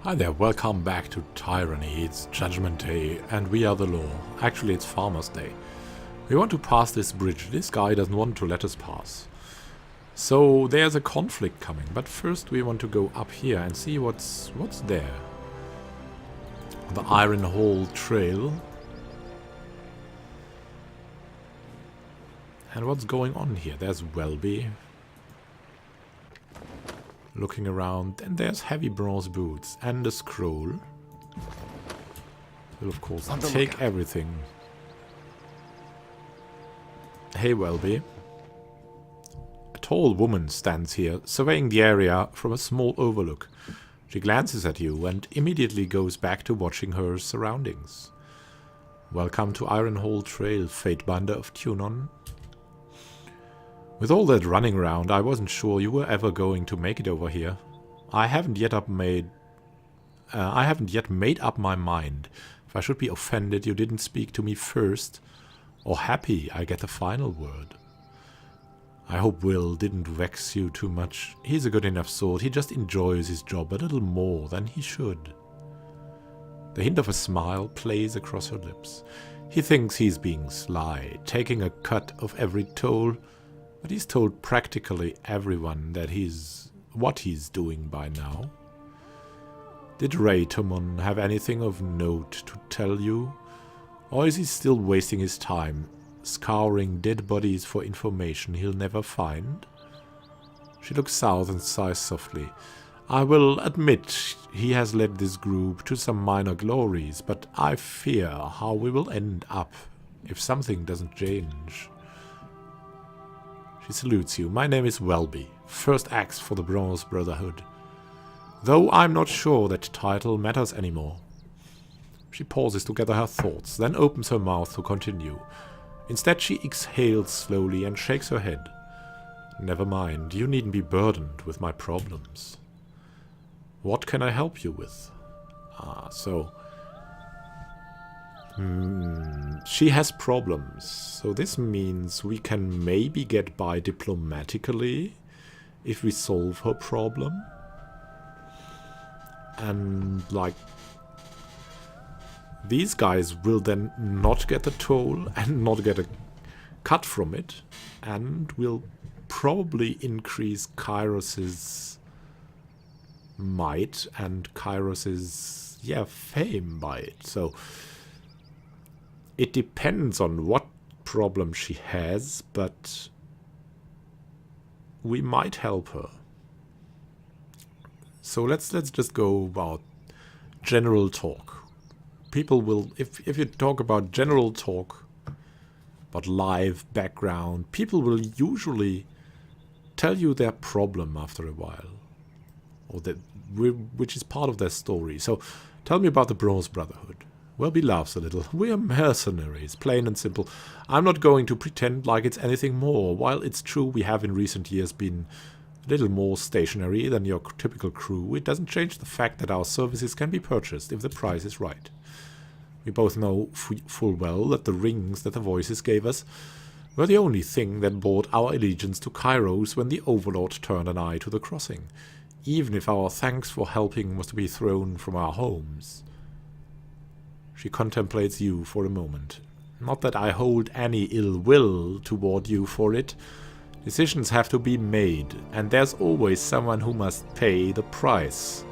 Hi there, welcome back to Tyranny. It's Judgment Day and we are the law. Actually, it's Farmer's Day. We want to pass this bridge. This guy doesn't want to let us pass. So there's a conflict coming, but first we want to go up here and see what's there. The Iron Hall Trail. And what's going on here? There's Welby. Looking around, and there's heavy bronze boots and a scroll. Will of course take everything. Hey Welby. A tall woman stands here, surveying the area from a small overlook. She glances at you and immediately goes back to watching her surroundings. Welcome to Iron Hall Trail, Fatebinder of Tunon. With all that running around, I wasn't sure you were ever going to make it over here. I haven't yet made up my mind if I should be offended you didn't speak to me first, or happy I get the final word. I hope Will didn't vex you too much. He's a good enough sort. He just enjoys his job a little more than he should. The hint of a smile plays across her lips. He thinks he's being sly, taking a cut of every toll. But he's told practically everyone that what he's doing by now. Did Raytomon have anything of note to tell you? Or is he still wasting his time, scouring dead bodies for information he'll never find? She looks south and sighs softly. I will admit he has led this group to some minor glories, but I fear how we will end up if something doesn't change. She salutes you. My name is Welby, first axe for the Bronze Brotherhood. Though I'm not sure that title matters anymore. She pauses to gather her thoughts, then opens her mouth to continue. Instead she exhales slowly and shakes her head. Never mind, you needn't be burdened with my problems. What can I help you with? She has problems, so this means we can maybe get by diplomatically if we solve her problem. And, like, these guys will then not get a toll and not get a cut from it, and will probably increase Kyros's might and Kyros's, fame by it. So it depends on what problem she has, but we might help her. So let's just go about general talk. People will, if you talk about general talk, about live background, people will usually tell you their problem after a while, or which is part of their story. So tell me about the Bronze Brotherhood. Welby laughs a little. We are mercenaries, plain and simple. I'm not going to pretend like it's anything more. While it's true we have in recent years been a little more stationary than your typical crew, it doesn't change the fact that our services can be purchased if the price is right. We both know full well that the rings that the voices gave us were the only thing that brought our allegiance to Kyros when the Overlord turned an eye to the crossing, even if our thanks for helping was to be thrown from our homes. She contemplates you for a moment. Not that I hold any ill will toward you for it. Decisions have to be made, and there's always someone who must pay the price.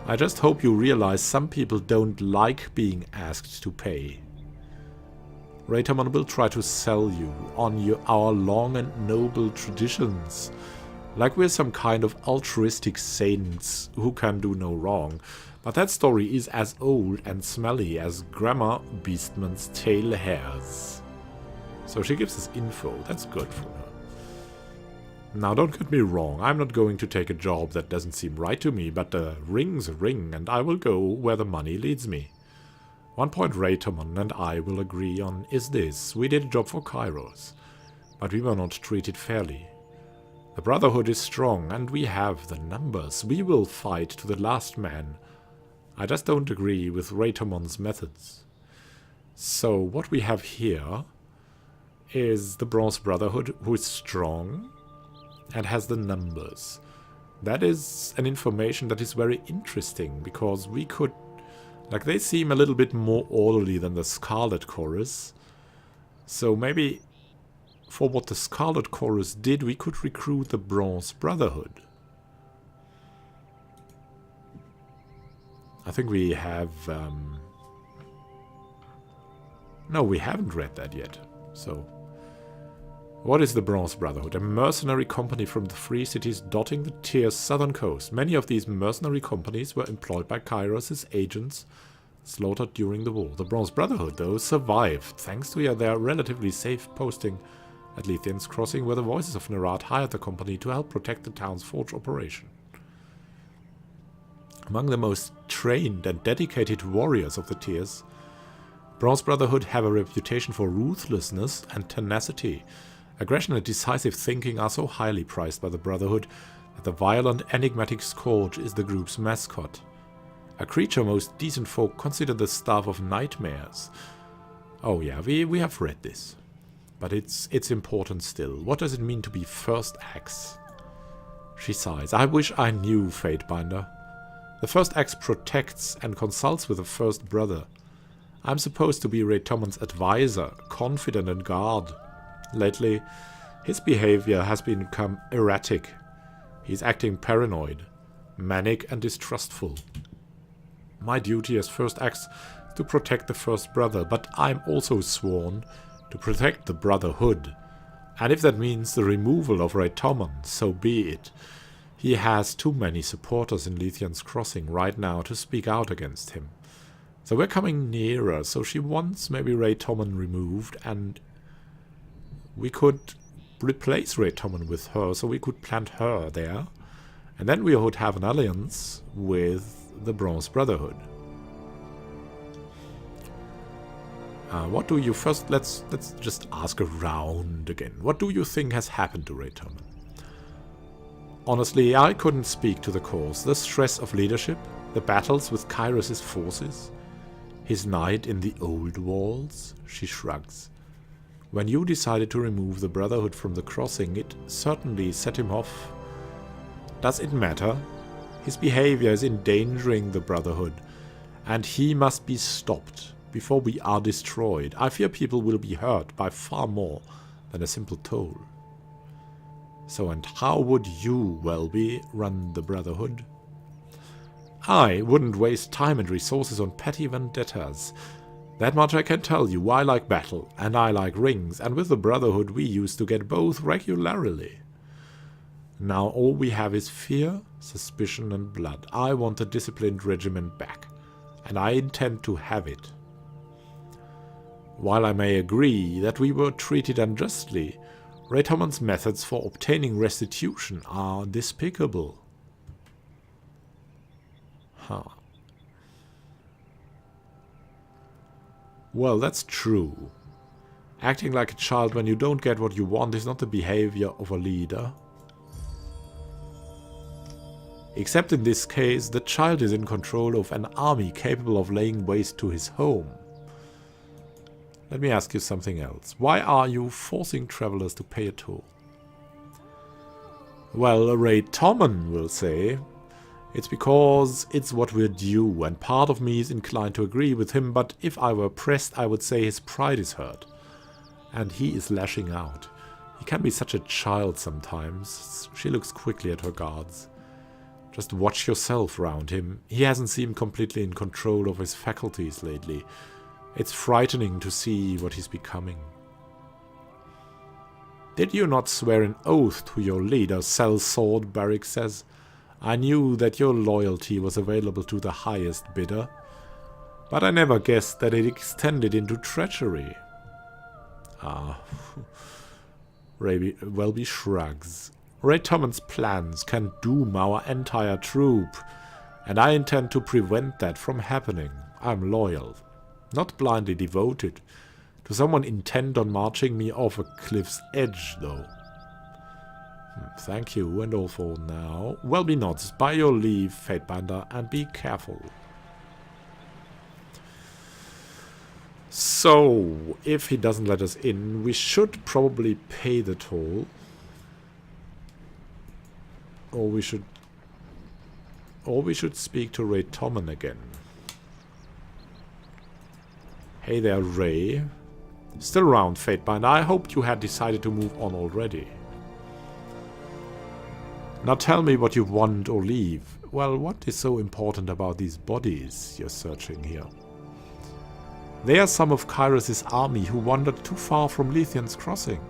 I just hope you realize some people don't like being asked to pay. Raytomon will try to sell you on our long and noble traditions, like we're some kind of altruistic saints who can do no wrong. But that story is as old and smelly as Grandma Beastman's tail hairs. So she gives us info. That's good for her. Now, don't get me wrong. I'm not going to take a job that doesn't seem right to me, but a ring's a ring, and I will go where the money leads me. One point Raytomon and I will agree on is this. We did a job for Kyros, but we were not treated fairly. The Brotherhood is strong, and we have the numbers. We will fight to the last man. I just don't agree with Raytomon's methods. So what we have here is the Bronze Brotherhood, who is strong and has the numbers. That is an information that is very interesting, because we could... Like, they seem a little bit more orderly than the Scarlet Chorus. So maybe for what the Scarlet Chorus did, we could recruit the Bronze Brotherhood. I think we have... No, we haven't read that yet. So, what is the Bronze Brotherhood? A mercenary company from the free cities dotting the Tyr's southern coast. Many of these mercenary companies were employed by Kyros' agents, slaughtered during the war. The Bronze Brotherhood, though, survived, thanks to their relatively safe posting at Leithian's Crossing, where the Voices of Nerat hired the company to help protect the town's forge operation. Among the most trained and dedicated warriors of the Tyrs, Bronze Brotherhood have a reputation for ruthlessness and tenacity. Aggression and decisive thinking are so highly prized by the Brotherhood that the violent, enigmatic Scourge is the group's mascot. A creature most decent folk consider the Staff of Nightmares. Oh yeah, we have read this. But it's important still. What does it mean to be First Axe? She sighs. I wish I knew, Fatebinder. The First Axe protects and consults with the First Brother. I'm supposed to be Raytomon's advisor, confidant and guard. Lately, his behavior has become erratic. He's acting paranoid, manic and distrustful. My duty as First Axe is to protect the First Brother, but I'm also sworn to protect the Brotherhood. And if that means the removal of Raytomon, so be it. He has too many supporters in Leithian's Crossing right now to speak out against him. So we're coming nearer, so she wants maybe Raytomon removed, and we could replace Raytomon with her, so we could plant her there. And then we would have an alliance with the Bronze Brotherhood. What do you first... Let's just ask around again. What do you think has happened to Raytomon? Honestly, I couldn't speak to the cause. The stress of leadership, the battles with Kyros' forces, his night in the old walls, she shrugs. When you decided to remove the Brotherhood from the crossing, it certainly set him off. Does it matter? His behavior is endangering the Brotherhood, and he must be stopped before we are destroyed. I fear people will be hurt by far more than a simple toll. So, and how would you, Welby, run the Brotherhood? I wouldn't waste time and resources on petty vendettas. That much I can tell you. I like battle, and I like rings, and with the Brotherhood we used to get both regularly. Now all we have is fear, suspicion and blood. I want a disciplined regiment back, and I intend to have it. While I may agree that we were treated unjustly, Raytomon's methods for obtaining restitution are despicable. Huh. Well, that's true. Acting like a child when you don't get what you want is not the behavior of a leader. Except in this case, the child is in control of an army capable of laying waste to his home. Let me ask you something else. Why are you forcing travelers to pay a toll? Well, Raytomon will say, it's because it's what we're due, and part of me is inclined to agree with him, but if I were pressed, I would say his pride is hurt. And he is lashing out. He can be such a child sometimes. She looks quickly at her guards. Just watch yourself round him. He hasn't seemed completely in control of his faculties lately. It's frightening to see what he's becoming. Did you not swear an oath to your leader, Sellsword, Barrick says? I knew that your loyalty was available to the highest bidder, but I never guessed that it extended into treachery. Welby shrugs. Raytomon's plans can doom our entire troop, and I intend to prevent that from happening. I'm loyal, not blindly devoted, to someone intent on marching me off a cliff's edge, though. Thank you, and all for now. Welby nods. By your leave, Fatebinder, and be careful. So, if he doesn't let us in, we should probably pay the toll. Or we should Or we should speak to Ray Tommen again. Hey there, Ray. Still around, Fatebinder. I hoped you had decided to move on already. Now tell me what you want or leave. Well, what is so important about these bodies you're searching here? They are some of Kyros' army who wandered too far from Lethian's crossing.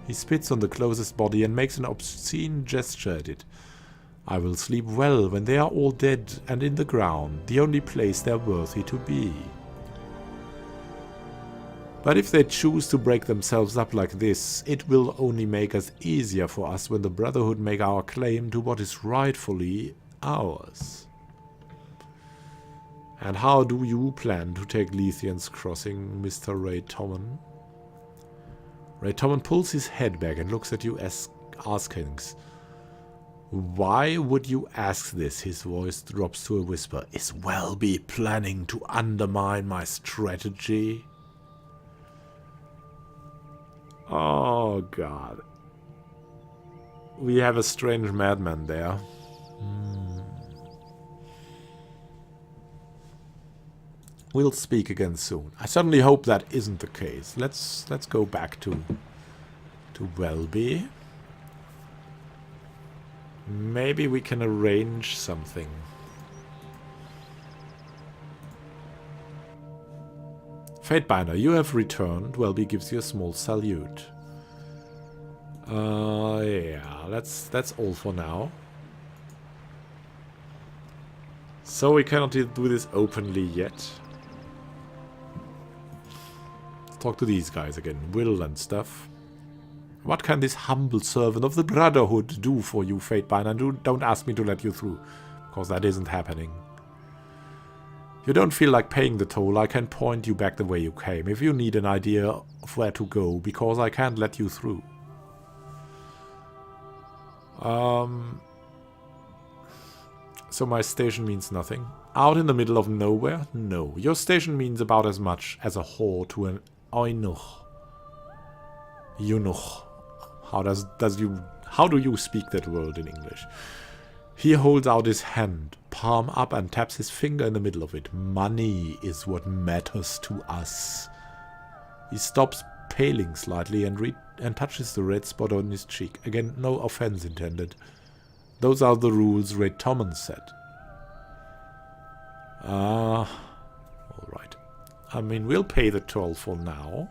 He spits on the closest body and makes an obscene gesture at it. I will sleep well when they are all dead and in the ground, the only place they're worthy to be. But if they choose to break themselves up like this, it will only make us easier for us when the Brotherhood make our claim to what is rightfully ours. And how do you plan to take Lethian's crossing, Mr. Ray Tommen? Ray Tommen pulls his head back and looks at you asking, why would you ask this? His voice drops to a whisper. Is Welby planning to undermine my strategy? Oh, God. We have a strange madman there. We'll speak again soon. I certainly hope that isn't the case. Let's go back to Welby. Maybe we can arrange something. Fatebinder, you have returned. Welby gives you a small salute. Yeah, that's all for now. So we cannot do this openly yet. Let's talk to these guys again. Will and stuff. What can this humble servant of the Brotherhood do for you, Fatebinder? Don't ask me to let you through, because that isn't happening. If you don't feel like paying the toll, I can point you back the way you came, if you need an idea of where to go, because I can't let you through. So my station means nothing. Out in the middle of nowhere? No. Your station means about as much as a whore to an eunuch. Eunuch. How do you speak that word in English? He holds out his hand, palm up, and taps his finger in the middle of it. Money is what matters to us. He stops, paling slightly, and touches the red spot on his cheek. Again, no offense intended. Those are the rules Ray Tommen said. Alright. I mean, we'll pay the toll for now.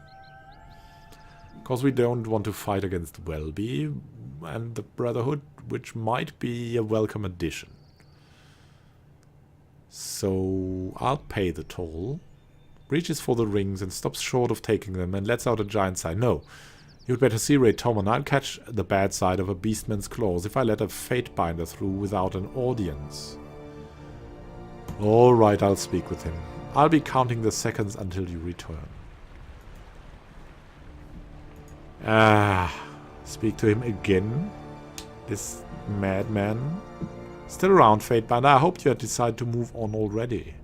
Because we don't want to fight against Welby and the Brotherhood, which might be a welcome addition. So I'll pay the toll. Reaches for the rings and stops short of taking them and lets out a giant sigh. No, you'd better see Ray Tommen. I'll catch the bad side of a beastman's claws if I let a Fatebinder through without an audience. Alright, I'll speak with him. I'll be counting the seconds until you return. Speak to him again. This madman. Still around, Fatebinder. I hoped you had decided to move on already.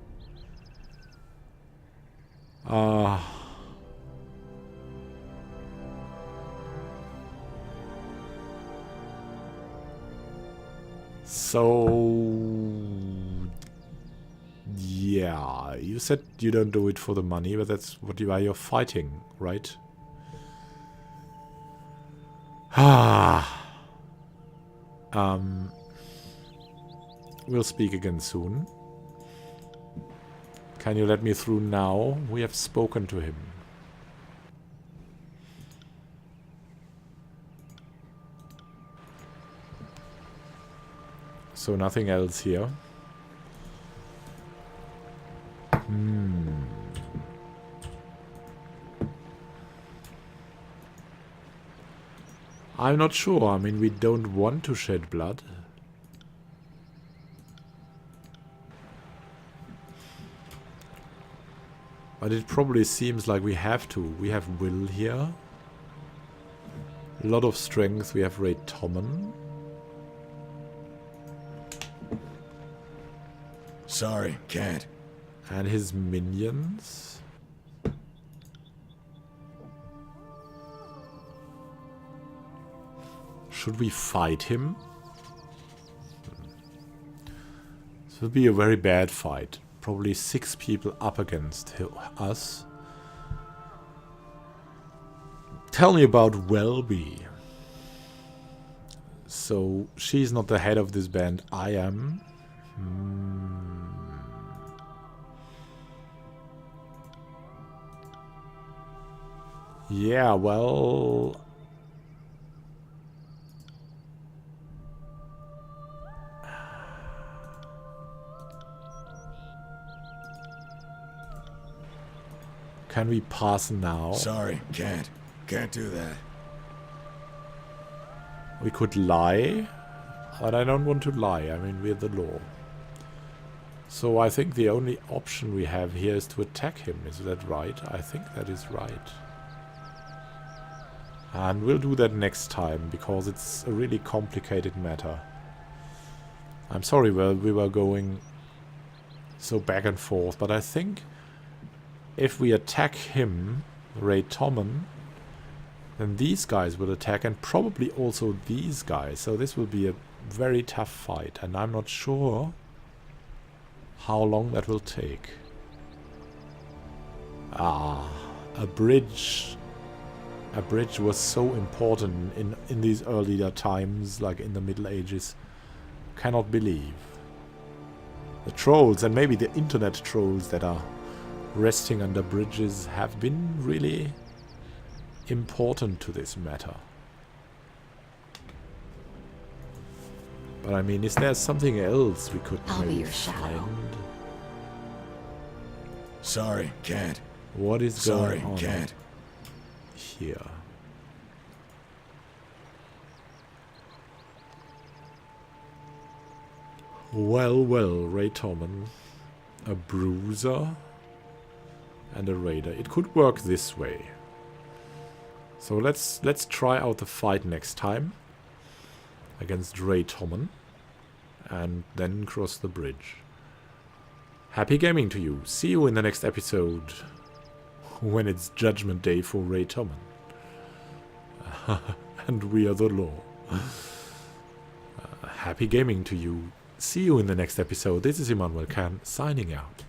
So... yeah, you said you don't do it for the money, but that's what you're fighting, right? We'll speak again soon. Can you let me through now? We have spoken to him. So nothing else here. I'm not sure. I mean, we don't want to shed blood. But it probably seems like we have to. We have Will here. A lot of strength. We have Ray Tommen. Sorry, can't. And his minions. Should we fight him? As This will be a very bad fight. Probably 6 people up against us. Tell me about Welby. So, she's not the head of this band. I am. Yeah, well... Can we pass now? Sorry, can't. Can't do that. We could lie, but I don't want to lie. I mean, we're the law. So I think the only option we have here is to attack him. Is that right? I think that is right. And we'll do that next time, because it's a really complicated matter. I'm sorry we were going so back and forth, but I think if we attack him, Ray Tommen, then these guys will attack, and probably also these guys. So this will be a very tough fight, and I'm not sure how long that will take. Ah, a bridge. A bridge was so important in these earlier times, like in the Middle Ages. Cannot believe. The trolls, and maybe the internet trolls that are resting under bridges, have been really important to this matter. But I mean, is there something else we could maybe find? Sorry, can't. What is going on can't. here? Well, Ray Tommen. A bruiser and a raider. It could work this way. So let's try out the fight next time against Ray Tommen, and then cross the bridge. Happy gaming to you. See you in the next episode, when it's Judgment Day for Ray Tommen. And we are the law. Happy gaming to you. See you in the next episode. This is Immanuel signing out.